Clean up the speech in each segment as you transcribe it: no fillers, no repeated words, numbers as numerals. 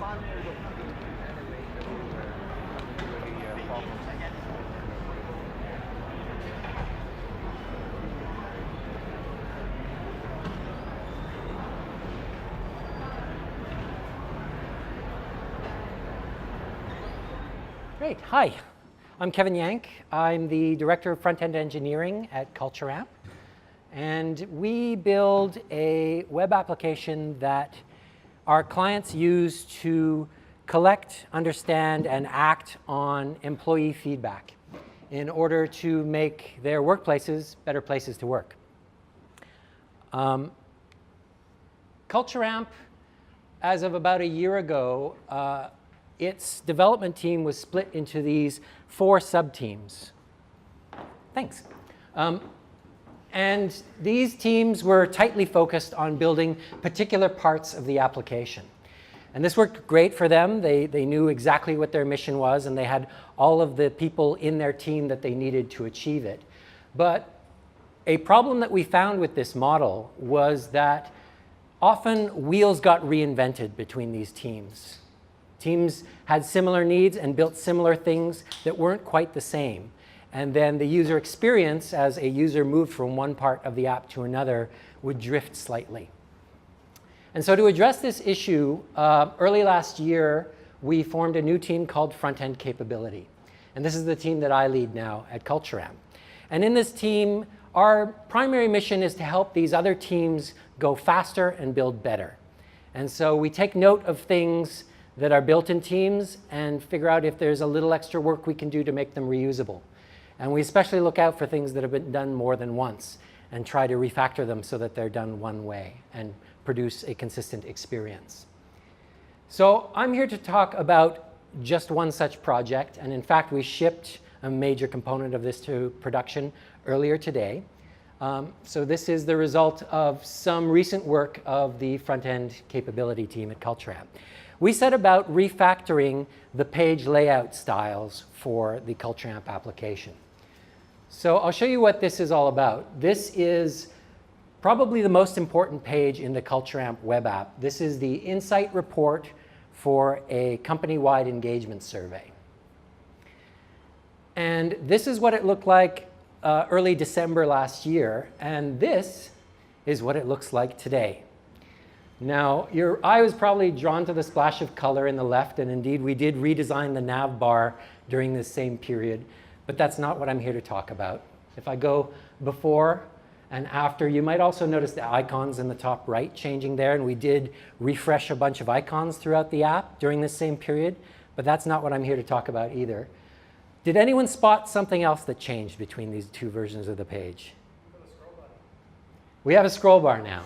Great. Hi, I'm Kevin Yank. I'm the Director of Front-End Engineering at CultureAmp. And we build a web application that our clients use to collect, understand, and act on employee feedback in order to make their workplaces better places to work. CultureAmp, as of about a year ago, its development team was split into these 4 sub-teams. Thanks. And these teams were tightly focused on building particular parts of the application. And this worked great for them. They knew exactly what their mission was, and they had all of the people in their team that they needed to achieve it. But a problem that we found with this model was that often wheels got reinvented between these teams. Teams had similar needs and built similar things that weren't quite the same. And then the user experience, as a user moved from one part of the app to another, would drift slightly. And so to address this issue, early last year, we formed a new team called Front-End Capability. And this is the team that I lead now at CultureAmp. And in this team, our primary mission is to help these other teams go faster and build better. And so we take note of things that are built in teams and figure out if there's a little extra work we can do to make them reusable. And we especially look out for things that have been done more than once and try to refactor them so that they're done one way and produce a consistent experience. So I'm here to talk about just one such project. And in fact, we shipped a major component of this to production earlier today. So this is the result of some recent work of the front-end capability team at CultureAmp. We set about refactoring the page layout styles for the CultureAmp application. So I'll show you what this is all about. This is probably the most important page in the CultureAmp web app. This is the insight report for a company-wide engagement survey. And this is what it looked like early December last year. And this is what it looks like today. Now, your eye was probably drawn to the splash of color in the left, and indeed we did redesign the nav bar during this same period, but that's not what I'm here to talk about. If I go before and after, you might also notice the icons in the top right changing there, and we did refresh a bunch of icons throughout the app during this same period, but that's not what I'm here to talk about either. Did anyone spot something else that changed between these 2 versions of the page? We have a scroll bar now.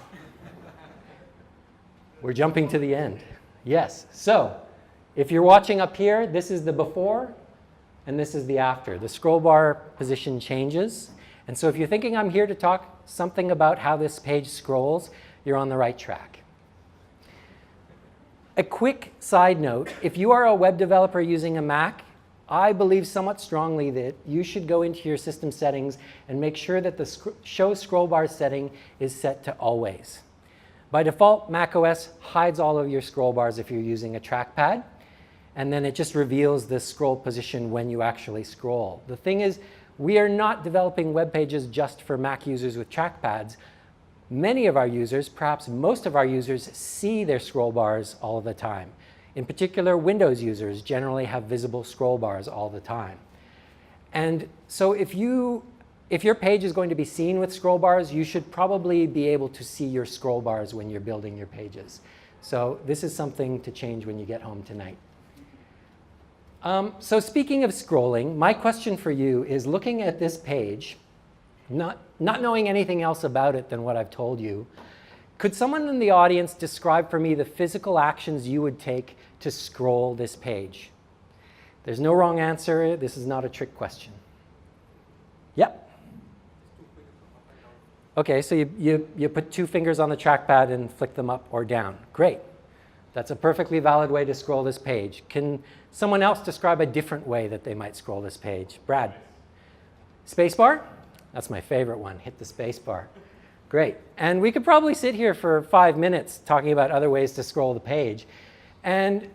We're jumping to the end. Yes. So if you're watching up here, this is the before, and this is the after. The scroll bar position changes. And so if you're thinking I'm here to talk something about how this page scrolls, you're on the right track. A quick side note, if you are a web developer using a Mac, I believe somewhat strongly that you should go into your system settings and make sure that the show scroll bar setting is set to always. By default, macOS hides all of your scroll bars if you're using a trackpad, and then it just reveals the scroll position when you actually scroll. The thing is, we are not developing web pages just for Mac users with trackpads. Many of our users, perhaps most of our users, see their scroll bars all the time. In particular, Windows users generally have visible scroll bars all the time. And so if your page is going to be seen with scroll bars, you should probably be able to see your scroll bars when you're building your pages. So this is something to change when you get home tonight. So speaking of scrolling, my question for you is, looking at this page, not knowing anything else about it than what I've told you, could someone in the audience describe for me the physical actions you would take to scroll this page? There's no wrong answer. This is not a trick question. Yep. OK, so you put 2 fingers on the trackpad and flick them up or down. Great. That's a perfectly valid way to scroll this page. Can someone else describe a different way that they might scroll this page? Brad? Spacebar? That's my favorite one. Hit the spacebar. Great. And we could probably sit here for 5 minutes talking about other ways to scroll the page. And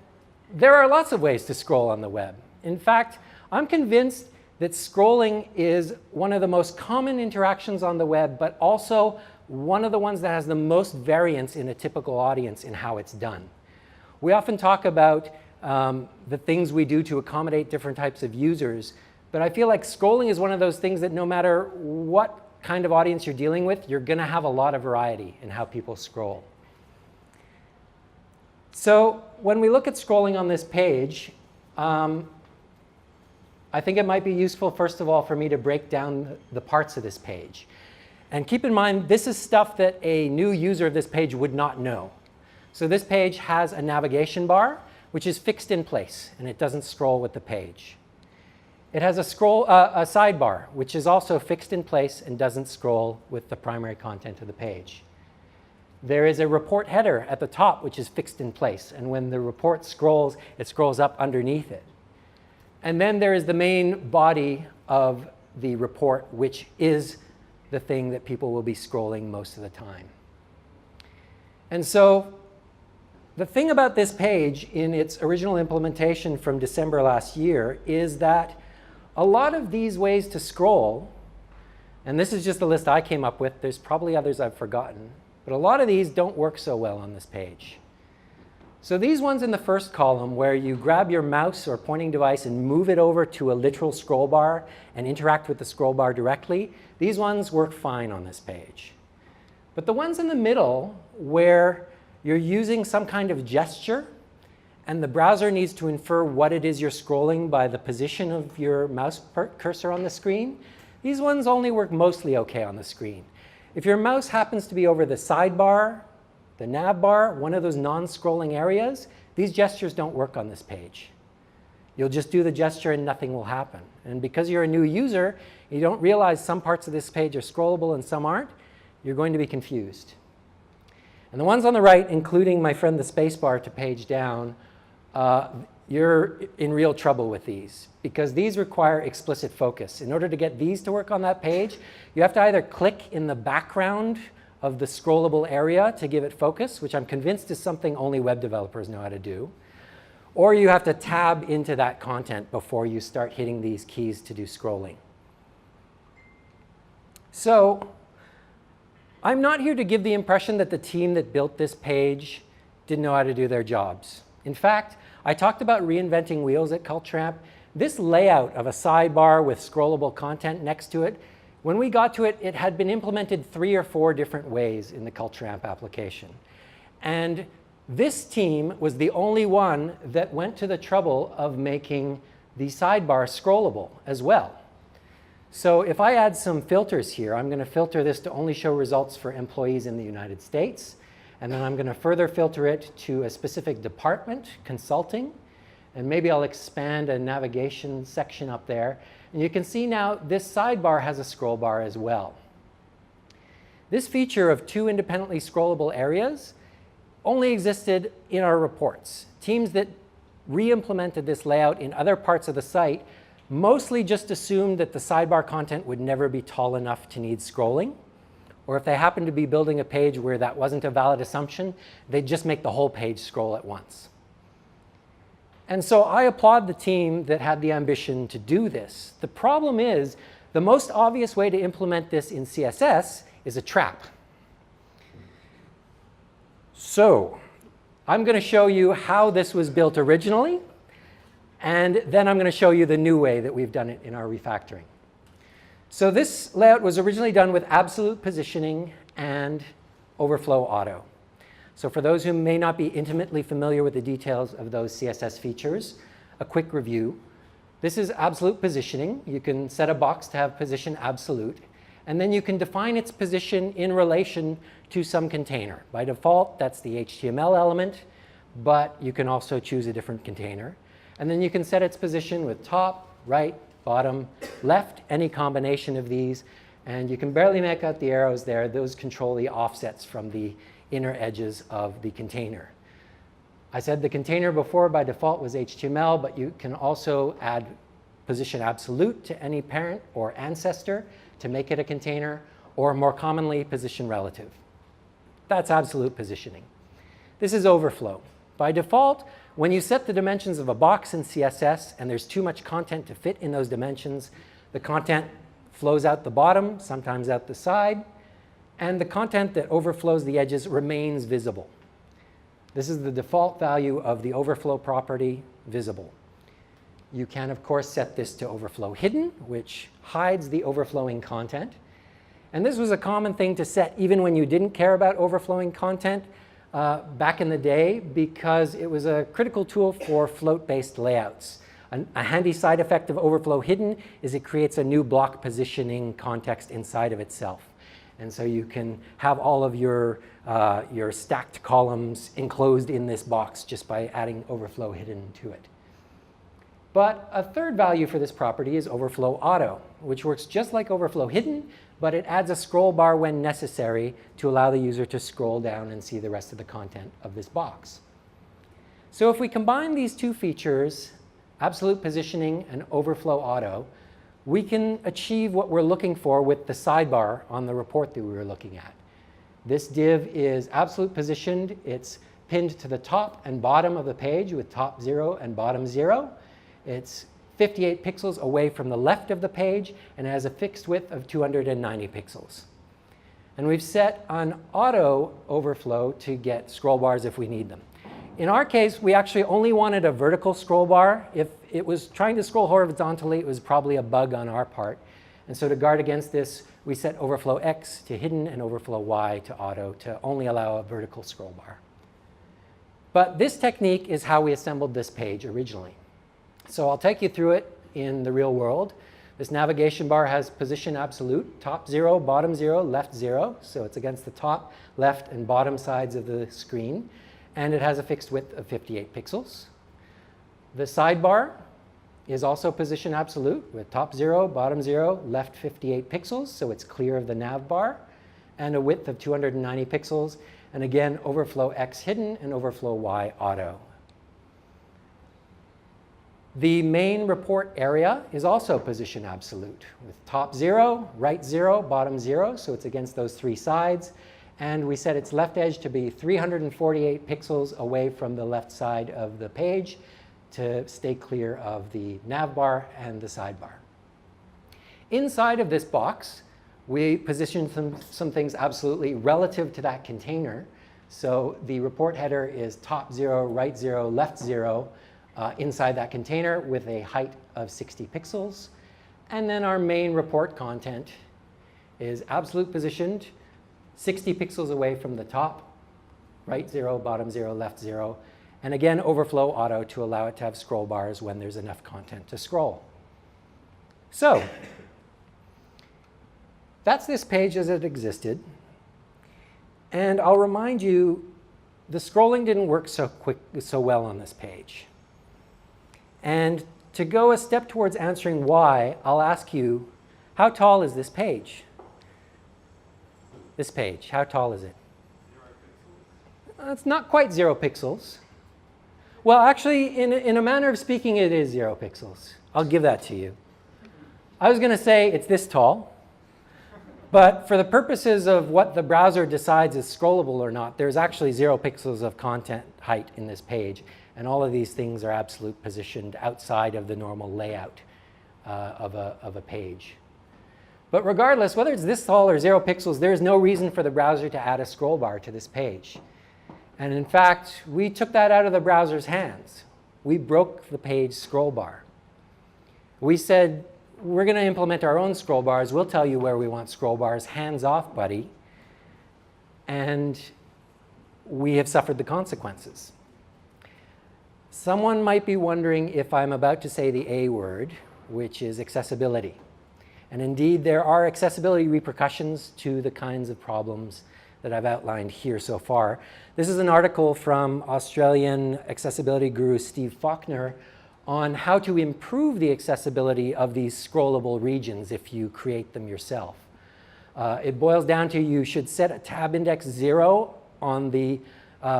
There are lots of ways to scroll on the web. In fact, I'm convinced that scrolling is one of the most common interactions on the web, but also one of the ones that has the most variance in a typical audience in how it's done. We often talk about the things we do to accommodate different types of users, but I feel like scrolling is one of those things that no matter what kind of audience you're dealing with, you're going to have a lot of variety in how people scroll. So when we look at scrolling on this page, I think it might be useful, first of all, for me to break down the parts of this page. And keep in mind, this is stuff that a new user of this page would not know. So this page has a navigation bar, which is fixed in place, and it doesn't scroll with the page. It has a sidebar, which is also fixed in place and doesn't scroll with the primary content of the page. There is a report header at the top, which is fixed in place. And when the report scrolls, it scrolls up underneath it. And then there is the main body of the report, which is the thing that people will be scrolling most of the time. And so the thing about this page in its original implementation from December last year is that a lot of these ways to scroll, and this is just the list I came up with, there's probably others I've forgotten, but a lot of these don't work so well on this page. So these ones in the first column where you grab your mouse or pointing device and move it over to a literal scroll bar and interact with the scroll bar directly, these ones work fine on this page. But the ones in the middle where you're using some kind of gesture and the browser needs to infer what it is you're scrolling by the position of your mouse cursor on the screen, these ones only work mostly okay on the screen. If your mouse happens to be over the sidebar, the nav bar, one of those non-scrolling areas, these gestures don't work on this page. You'll just do the gesture and nothing will happen. And because you're a new user, you don't realize some parts of this page are scrollable and some aren't, you're going to be confused. And the ones on the right, including my friend the spacebar to page down, you're in real trouble with these because these require explicit focus. In order to get these to work on that page, you have to either click in the background of the scrollable area to give it focus, which I'm convinced is something only web developers know how to do, or you have to tab into that content before you start hitting these keys to do scrolling. So I'm not here to give the impression that the team that built this page didn't know how to do their jobs. In fact, I talked about reinventing wheels at CultureAmp. This layout of a sidebar with scrollable content next to it, when we got to it, it had been implemented 3 or 4 different ways in the CultureAmp application. And this team was the only one that went to the trouble of making the sidebar scrollable as well. So if I add some filters here, I'm going to filter this to only show results for employees in the United States. And then I'm going to further filter it to a specific department, consulting. And maybe I'll expand a navigation section up there. And you can see now this sidebar has a scroll bar as well. This feature of 2 independently scrollable areas only existed in our reports. Teams that re-implemented this layout in other parts of the site mostly just assumed that the sidebar content would never be tall enough to need scrolling. Or if they happened to be building a page where that wasn't a valid assumption, they'd just make the whole page scroll at once. And so I applaud the team that had the ambition to do this. The problem is, the most obvious way to implement this in CSS is a trap. So I'm going to show you how this was built originally, and then I'm going to show you the new way that we've done it in our refactoring. So this layout was originally done with absolute positioning and overflow auto. So for those who may not be intimately familiar with the details of those CSS features, a quick review. This is absolute positioning. You can set a box to have position absolute, and then you can define its position in relation to some container. By default, that's the HTML element, but you can also choose a different container. And then you can set its position with top, right, bottom, left, any combination of these. And you can barely make out the arrows there. Those control the offsets from the inner edges of the container. I said the container before by default was HTML, but you can also add position absolute to any parent or ancestor to make it a container, or more commonly, position relative. That's absolute positioning. This is overflow. By default, when you set the dimensions of a box in CSS and there's too much content to fit in those dimensions, the content flows out the bottom, sometimes out the side, and the content that overflows the edges remains visible. This is the default value of the overflow property, visible. You can, of course, set this to overflow hidden, which hides the overflowing content. And this was a common thing to set even when you didn't care about overflowing content back in the day, because it was a critical tool for float-based layouts. A handy side effect of overflow hidden is it creates a new block positioning context inside of itself. And so you can have all of your stacked columns enclosed in this box just by adding overflow hidden to it. But a third value for this property is overflow auto, which works just like overflow hidden, but it adds a scroll bar when necessary to allow the user to scroll down and see the rest of the content of this box. So if we combine these two features, absolute positioning and overflow auto, we can achieve what we're looking for with the sidebar on the report that we were looking at. This div is absolute positioned. It's pinned to the top and bottom of the page with top 0 and bottom 0. It's 58 pixels away from the left of the page and has a fixed width of 290 pixels. And we've set an auto overflow to get scroll bars if we need them. In our case, we actually only wanted a vertical scroll bar. If it was trying to scroll horizontally, it was probably a bug on our part. And so to guard against this, we set overflow X to hidden and overflow Y to auto to only allow a vertical scroll bar. But this technique is how we assembled this page originally. So I'll take you through it in the real world. This navigation bar has position absolute, top 0, bottom 0, left 0. So it's against the top, left, and bottom sides of the screen. And it has a fixed width of 58 pixels. The sidebar is also position absolute with top 0, bottom 0, left 58 pixels. So it's clear of the nav bar. And a width of 290 pixels. And again, overflow X hidden and overflow Y auto. The main report area is also position absolute with top 0, right 0, bottom 0. So it's against those three sides. And we set its left edge to be 348 pixels away from the left side of the page to stay clear of the nav bar and the sidebar. Inside of this box, we positioned some things absolutely relative to that container. So the report header is top 0, right 0, left 0. Inside that container with a height of 60 pixels. And then our main report content is absolute positioned 60 pixels away from the top, right 0, bottom 0, left 0. And again, overflow auto to allow it to have scroll bars when there's enough content to scroll. So that's this page as it existed. And I'll remind you, the scrolling didn't work so well on this page. And to go a step towards answering why, I'll ask you, how tall is this page? This page, how tall is it? 0 pixels. It's not quite 0 pixels. Well, actually, in a manner of speaking, it is 0 pixels. I'll give that to you. I was going to say it's this tall. But for the purposes of what the browser decides is scrollable or not, there's actually 0 pixels of content height in this page. And all of these things are absolute positioned outside of the normal layout of a page. But regardless, whether it's this tall or 0 pixels, there is no reason for the browser to add a scroll bar to this page. And in fact, we took that out of the browser's hands. We broke the page scroll bar. We said, we're going to implement our own scroll bars. We'll tell you where we want scroll bars. Hands off, buddy. And we have suffered the consequences. Someone might be wondering if I'm about to say the A word, which is accessibility. And indeed, there are accessibility repercussions to the kinds of problems that I've outlined here so far. This is an article from Australian accessibility guru Steve Faulkner on how to improve the accessibility of these scrollable regions if you create them yourself. It boils down to you should set a tab index 0 on the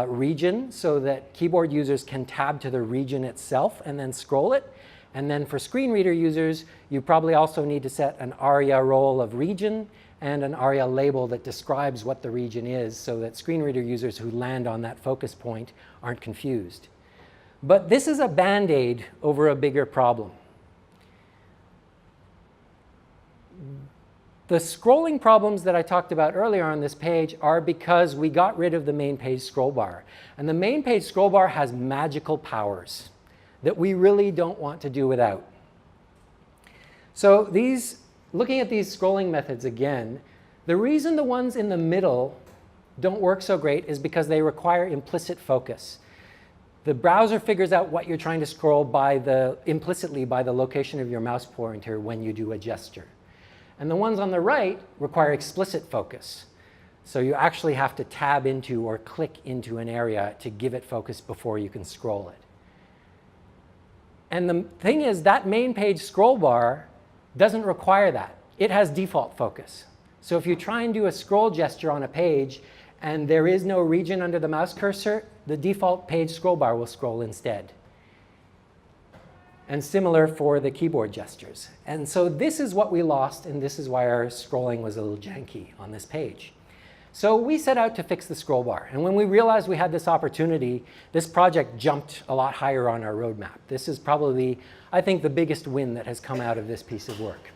region so that keyboard users can tab to the region itself and then scroll it. And then for screen reader users, you probably also need to set an ARIA role of region and an ARIA label that describes what the region is so that screen reader users who land on that focus point aren't confused. But this is a band-aid over a bigger problem. The scrolling problems that I talked about earlier on this page are because we got rid of the main page scroll bar. And the main page scroll bar has magical powers that we really don't want to do without. So looking at these scrolling methods again, the reason the ones in the middle don't work so great is because they require implicit focus. The browser figures out what you're trying to scroll implicitly by the location of your mouse pointer when you do a gesture. And the ones on the right require explicit focus. So you actually have to tab into or click into an area to give it focus before you can scroll it. And the thing is, that main page scroll bar doesn't require that. It has default focus. So if you try and do a scroll gesture on a page and there is no region under the mouse cursor, the default page scroll bar will scroll instead. And similar for the keyboard gestures. And so this is what we lost, and this is why our scrolling was a little janky on this page. So we set out to fix the scroll bar. And when we realized we had this opportunity, this project jumped a lot higher on our roadmap. This is probably, I think, the biggest win that has come out of this piece of work.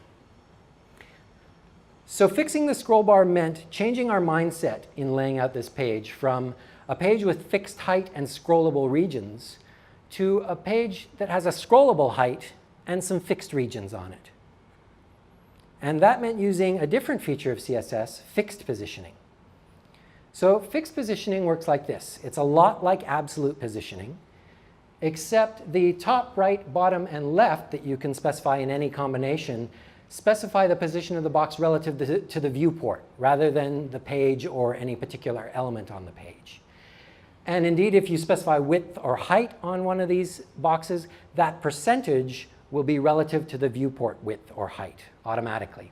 So fixing the scroll bar meant changing our mindset in laying out this page from a page with fixed height and scrollable regions to a page that has a scrollable height and some fixed regions on it. And that meant using a different feature of CSS, fixed positioning. So fixed positioning works like this. It's a lot like absolute positioning, except the top, right, bottom, and left that you can specify in any combination specify the position of the box relative to the viewport rather than the page or any particular element on the page. And indeed, if you specify width or height on one of these boxes, that percentage will be relative to the viewport width or height automatically.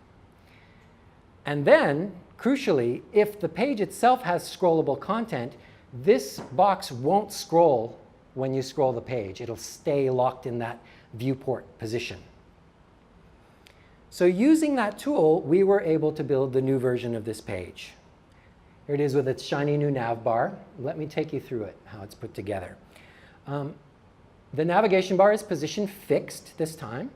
And then, crucially, if the page itself has scrollable content, this box won't scroll when you scroll the page. It'll stay locked in that viewport position. So using that tool, we were able to build the new version of this page. Here it is with its shiny new nav bar. Let me take you through it, how it's put together. The navigation bar is position fixed this time.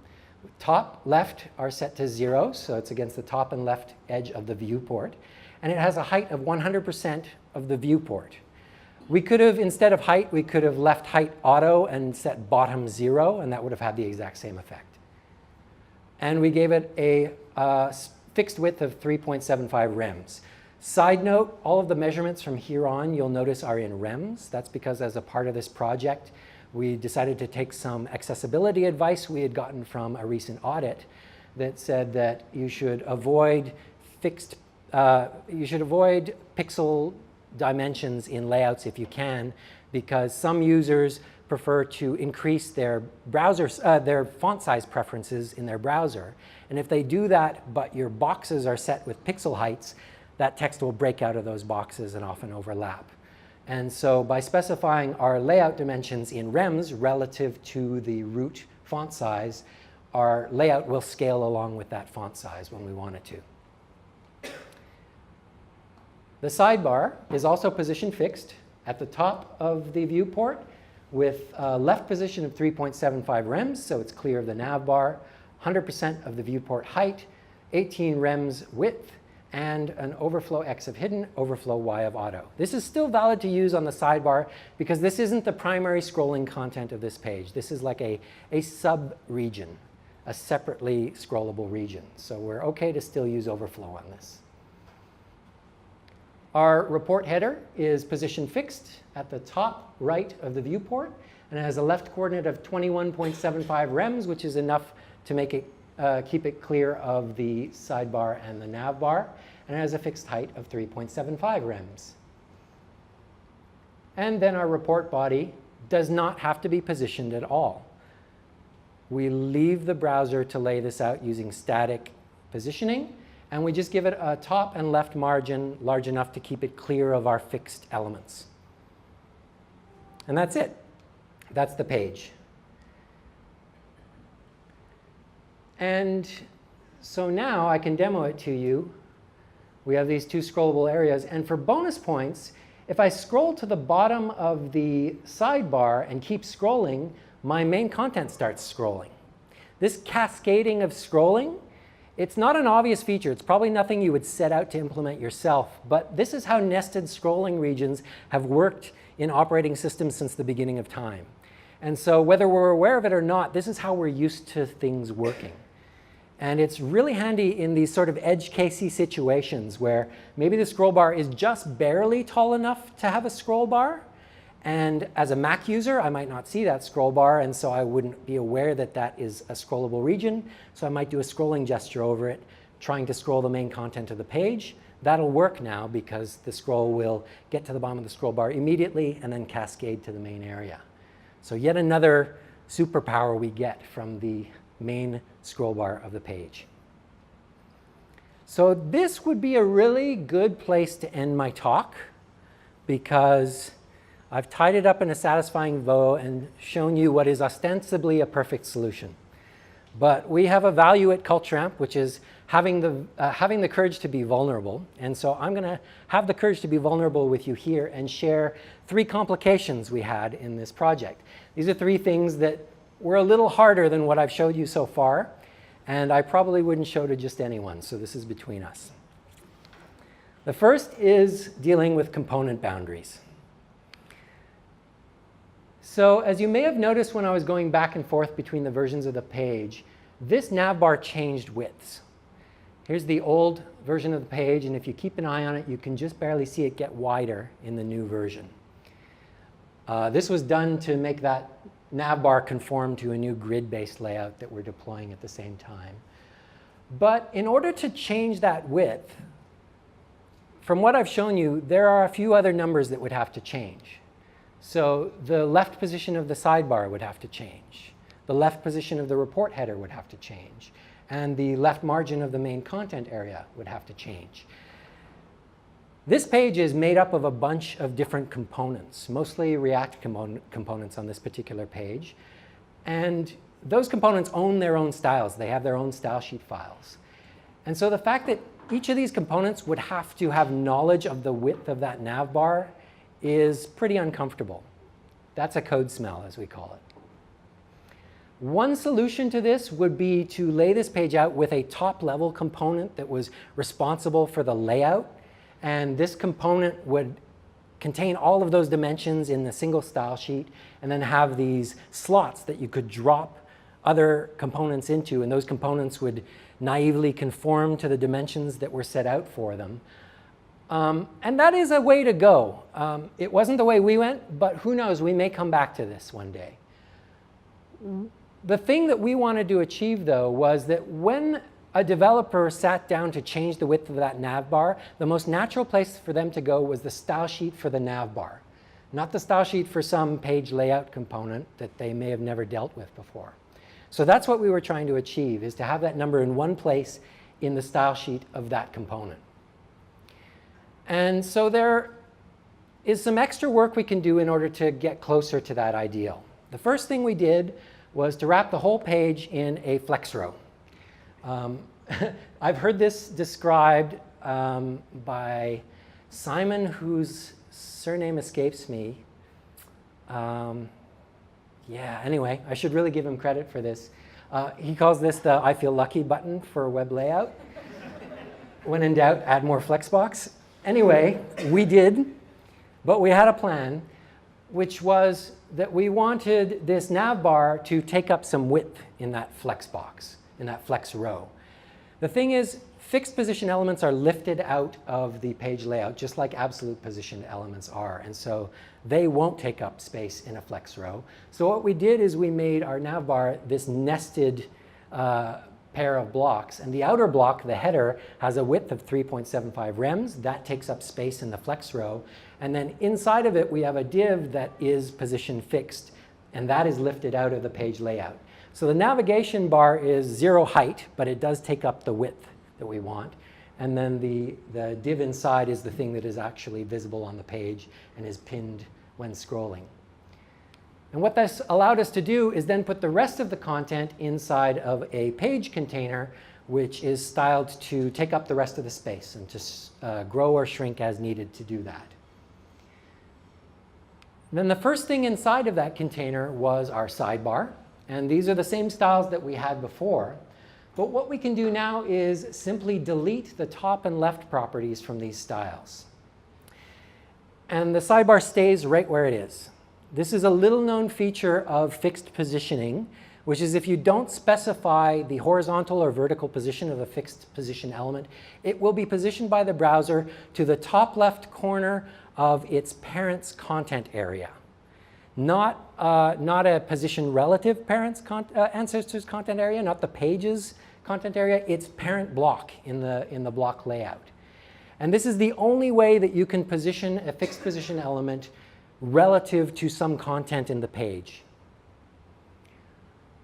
Top, left are set to 0, so it's against the top and left edge of the viewport. And it has a height of 100% of the viewport. We could have, instead of height, we could have left height auto and set bottom 0, and that would have had the exact same effect. And we gave it a fixed width of 3.75 rems. Side note, all of the measurements from here on, you'll notice, are in rems. That's because as a part of this project, we decided to take some accessibility advice we had gotten from a recent audit that said that you should avoid pixel dimensions in layouts if you can, because some users prefer to increase their their font size preferences in their browser. And if they do that, but your boxes are set with pixel heights, that text will break out of those boxes and often overlap. And so by specifying our layout dimensions in rems relative to the root font size, our layout will scale along with that font size when we want it to. The sidebar is also position fixed at the top of the viewport with a left position of 3.75 rems, so it's clear of the nav bar, 100% of the viewport height, 18 rems width, and an overflow X of hidden, overflow Y of auto. This is still valid to use on the sidebar because this isn't the primary scrolling content of this page. This is like a sub-region, a separately scrollable region. So we're OK to still use overflow on this. Our report header is position fixed at the top right of the viewport, and it has a left coordinate of 21.75 rems, which is enough to make it keep it clear of the sidebar and the nav bar, and it has a fixed height of 3.75 rems. And then our report body does not have to be positioned at all. We leave the browser to lay this out using static positioning, and we just give it a top and left margin large enough to keep it clear of our fixed elements. And that's it. That's the page. And so now I can demo it to you we have these two scrollable areas. And for bonus points, if I scroll to the bottom of the sidebar and keep scrolling, my main content starts scrolling. This cascading of scrolling, it's not an obvious feature. It's probably nothing you would set out to implement yourself. But this is how nested scrolling regions have worked in operating systems since the beginning of time. And so whether we're aware of it or not, this is how we're used to things working. And it's really handy in these sort of edge casey situations where maybe the scroll bar is just barely tall enough to have a scroll bar. And as a Mac user, I might not see that scroll bar, and so I wouldn't be aware that that is a scrollable region. So I might do a scrolling gesture over it, trying to scroll the main content of the page. That'll work now because the scroll will get to the bottom of the scroll bar immediately and then cascade to the main area. So yet another superpower we get from the main scroll bar of the page. So this would be a really good place to end my talk because I've tied it up in a satisfying bow and shown you what is ostensibly a perfect solution. But we have a value at CultureAmp, which is having the courage to be vulnerable. And so I'm going to have the courage to be vulnerable with you here and share 3 complications we had in this project. These are 3 things that were a little harder than what I've showed you so far. And I probably wouldn't show to just anyone. So this is between us. The first is dealing with component boundaries. So as you may have noticed when I was going back and forth between the versions of the page, this navbar changed widths. Here's the old version of the page, and if you keep an eye on it, you can just barely see it get wider in the new version. This was done to make that navbar conform to a new grid-based layout that we're deploying at the same time. But in order to change that width, from what I've shown you, there are a few other numbers that would have to change. So the left position of the sidebar would have to change. The left position of the report header would have to change. And the left margin of the main content area would have to change. This page is made up of a bunch of different components, mostly React components on this particular page. And those components own their own styles. They have their own style sheet files. And so the fact that each of these components would have to have knowledge of the width of that navbar is pretty uncomfortable. That's a code smell, as we call it. One solution to this would be to lay this page out with a top-level component that was responsible for the layout. And this component would contain all of those dimensions in a single style sheet and then have these slots that you could drop other components into. And those components would naively conform to the dimensions that were set out for them. And that is a way to go. It wasn't the way we went, but who knows, we may come back to this one day. The thing that we wanted to achieve, though, was that when a developer sat down to change the width of that navbar, the most natural place for them to go was the style sheet for the navbar, not the style sheet for some page layout component that they may have never dealt with before. So that's what we were trying to achieve, is to have that number in one place in the style sheet of that component. And so there is some extra work we can do in order to get closer to that ideal. The first thing we did was to wrap the whole page in a flex row. I've heard this described by Simon, whose surname escapes me. Yeah, anyway, I should really give him credit for this. He calls this the I feel lucky button for web layout. When in doubt, add more flexbox. Anyway, we did, but we had a plan, which was that we wanted this navbar to take up some width in that flex box, in that flex row. The thing is, fixed position elements are lifted out of the page layout, just like absolute position elements are. And so they won't take up space in a flex row. So what we did is we made our navbar this nested pair of blocks. And the outer block, the header, has a width of 3.75 rems. That takes up space in the flex row. And then inside of it, we have a div that is position fixed. And that is lifted out of the page layout. So the navigation bar is 0 height, but it does take up the width that we want. And then the div inside is the thing that is actually visible on the page and is pinned when scrolling. And what this allowed us to do is then put the rest of the content inside of a page container which is styled to take up the rest of the space and to grow or shrink as needed to do that. Then the first thing inside of that container was our sidebar. And these are the same styles that we had before. But what we can do now is simply delete the top and left properties from these styles. And the sidebar stays right where it is. This is a little known feature of fixed positioning, which is if you don't specify the horizontal or vertical position of a fixed position element, it will be positioned by the browser to the top left corner of its parent's content area. Not a position relative parent's ancestor's content area, not the page's content area, its parent block in the block layout. And this is the only way that you can position a fixed position element relative to some content in the page.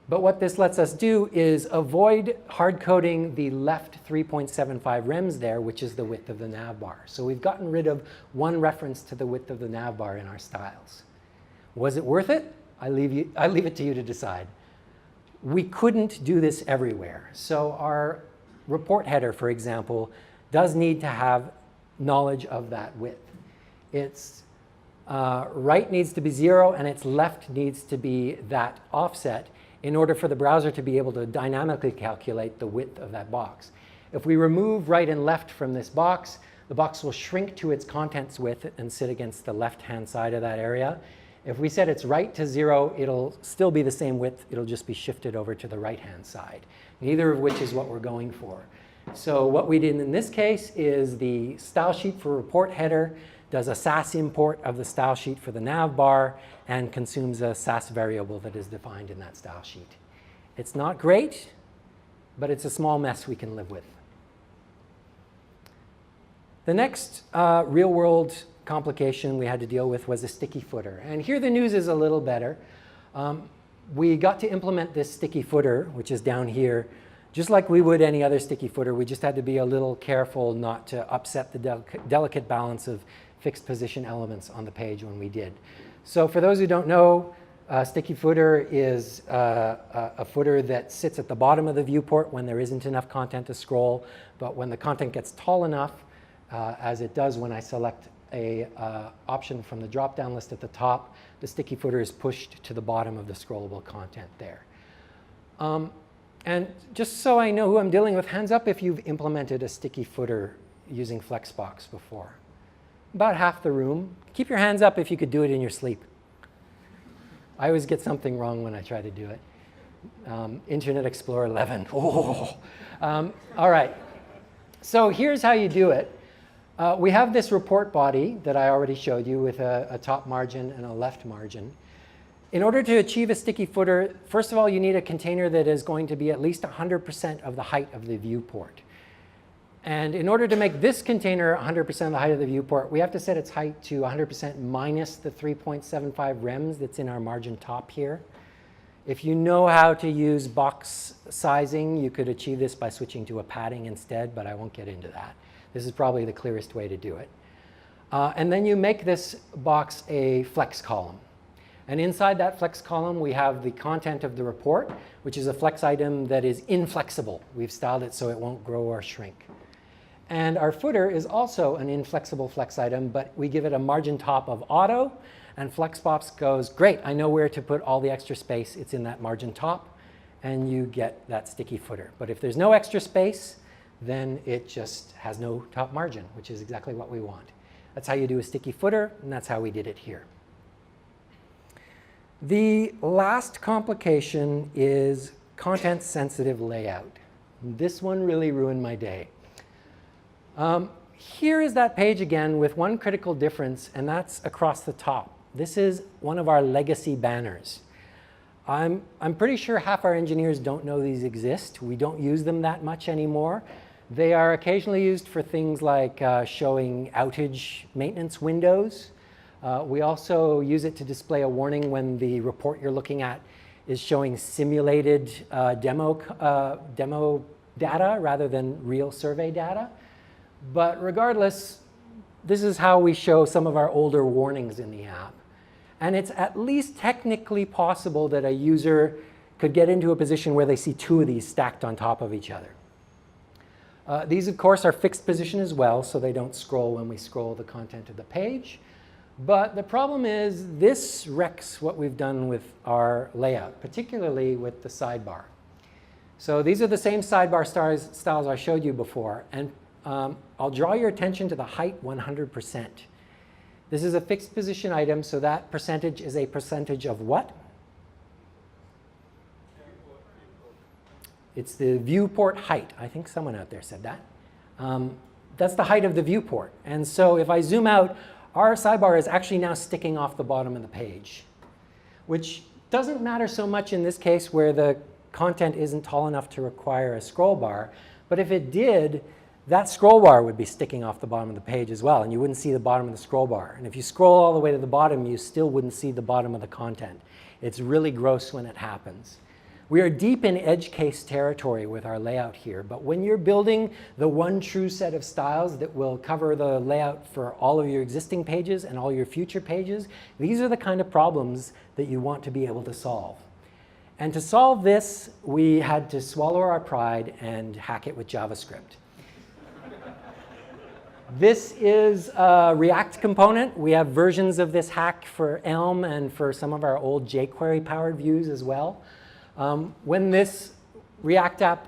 But what this lets us do is avoid hard-coding the left 3.75 rems there, which is the width of the navbar. So we've gotten rid of one reference to the width of the navbar in our styles. Was it worth it? I leave it to you to decide. We couldn't do this everywhere. So our report header, for example, does need to have knowledge of that width. Its right needs to be 0 and its left needs to be that offset in order for the browser to be able to dynamically calculate the width of that box. If we remove right and left from this box, the box will shrink to its contents width and sit against the left-hand side of that area. If we set its right to 0, it'll still be the same width. It'll just be shifted over to the right-hand side, neither of which is what we're going for. So what we did in this case is the style sheet for report header does a SAS import of the style sheet for the navbar and consumes a SAS variable that is defined in that style sheet. It's not great, but it's a small mess we can live with. The next real-world complication we had to deal with was a sticky footer. And here the news is a little better. We got to implement this sticky footer, which is down here, just like we would any other sticky footer. We just had to be a little careful not to upset the delicate balance of fixed position elements on the page when we did. So for those who don't know, sticky footer is a footer that sits at the bottom of the viewport when there isn't enough content to scroll. But when the content gets tall enough, as it does when I select a option from the drop-down list at the top, the sticky footer is pushed to the bottom of the scrollable content there. And just so I know who I'm dealing with, hands up if you've implemented a sticky footer using Flexbox before. About half the room. Keep your hands up if you could do it in your sleep. I always get something wrong when I try to do it. Internet Explorer 11. Oh. All right. So here's how you do it. We have this report body that I already showed you with a top margin and a left margin. In order to achieve a sticky footer, first of all, you need a container that is going to be at least 100% of the height of the viewport. And in order to make this container 100% of the height of the viewport, we have to set its height to 100% minus the 3.75 rems that's in our margin top here. If you know how to use box sizing, you could achieve this by switching to a padding instead, but I won't get into that. This is probably the clearest way to do it. And then you make this box a flex column. And inside that flex column, we have the content of the report, which is a flex item that is inflexible. We've styled it so it won't grow or shrink. And our footer is also an inflexible flex item, but we give it a margin top of auto. And Flexbox goes, great, I know where to put all the extra space. It's in that margin top. And you get that sticky footer. But if there's no extra space, then it just has no top margin, which is exactly what we want. That's how you do a sticky footer, and that's how we did it here. The last complication is content-sensitive layout. This one really ruined my day. Here is that page again with one critical difference, and that's across the top. This is one of our legacy banners. I'm pretty sure half our engineers don't know these exist. We don't use them that much anymore. They are occasionally used for things like showing outage maintenance windows. We also use it to display a warning when the report you're looking at is showing simulated demo data rather than real survey data. But regardless, this is how we show some of our older warnings in the app. And it's at least technically possible that a user could get into a position where they see two of these stacked on top of each other. These, of course, are fixed position as well, so they don't scroll when we scroll the content of the page. But the problem is this wrecks what we've done with our layout, particularly with the sidebar. So these are the same sidebar styles I showed you before. And I'll draw your attention to the height 100%. This is a fixed position item, so that percentage is a percentage of what? It's the viewport height. I think someone out there said that. That's the height of the viewport. And so if I zoom out, our sidebar is actually now sticking off the bottom of the page, which doesn't matter so much in this case where the content isn't tall enough to require a scroll bar. But if it did, that scroll bar would be sticking off the bottom of the page as well, and you wouldn't see the bottom of the scroll bar. And if you scroll all the way to the bottom, you still wouldn't see the bottom of the content. It's really gross when it happens. We are deep in edge case territory with our layout here, but when you're building the one true set of styles that will cover the layout for all of your existing pages and all your future pages, these are the kind of problems that you want to be able to solve. And to solve this, we had to swallow our pride and hack it with JavaScript. This is a React component. We have versions of this hack for Elm and for some of our old jQuery-powered views as well. When this React app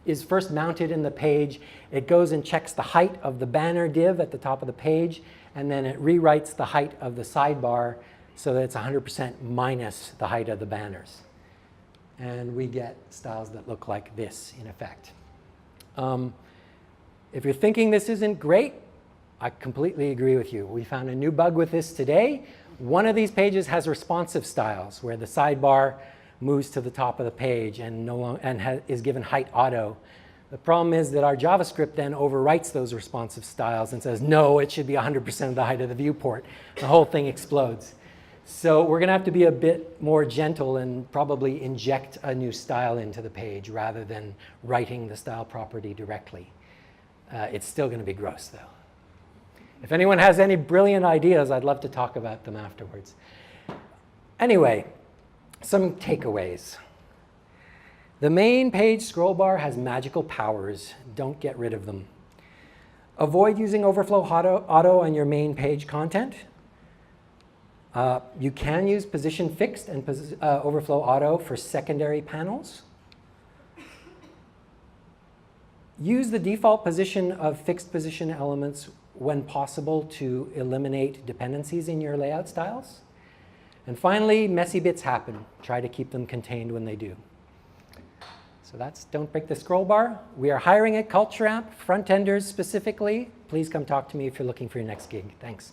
is first mounted in the page, it goes and checks the height of the banner div at the top of the page, and then it rewrites the height of the sidebar so that it's 100% minus the height of the banners. And we get styles that look like this, in effect. If you're thinking this isn't great, I completely agree with you. We found a new bug with this today. One of these pages has responsive styles, where the sidebar moves to the top of the page and is given height auto. The problem is that our JavaScript then overwrites those responsive styles and says, no, it should be 100% of the height of the viewport. The whole thing explodes. So we're going to have to be a bit more gentle and probably inject a new style into the page rather than writing the style property directly. It's still going to be gross, though. If anyone has any brilliant ideas, I'd love to talk about them afterwards. Anyway, some takeaways. The main page scroll bar has magical powers. Don't get rid of them. Avoid using overflow auto on your main page content. You can use position fixed and overflow auto for secondary panels. Use the default position of fixed position elements when possible to eliminate dependencies in your layout styles. And finally, messy bits happen. Try to keep them contained when they do. So that's Don't Break the Scroll Bar. We are hiring at Culture Amp, front-enders specifically. Please come talk to me if you're looking for your next gig. Thanks.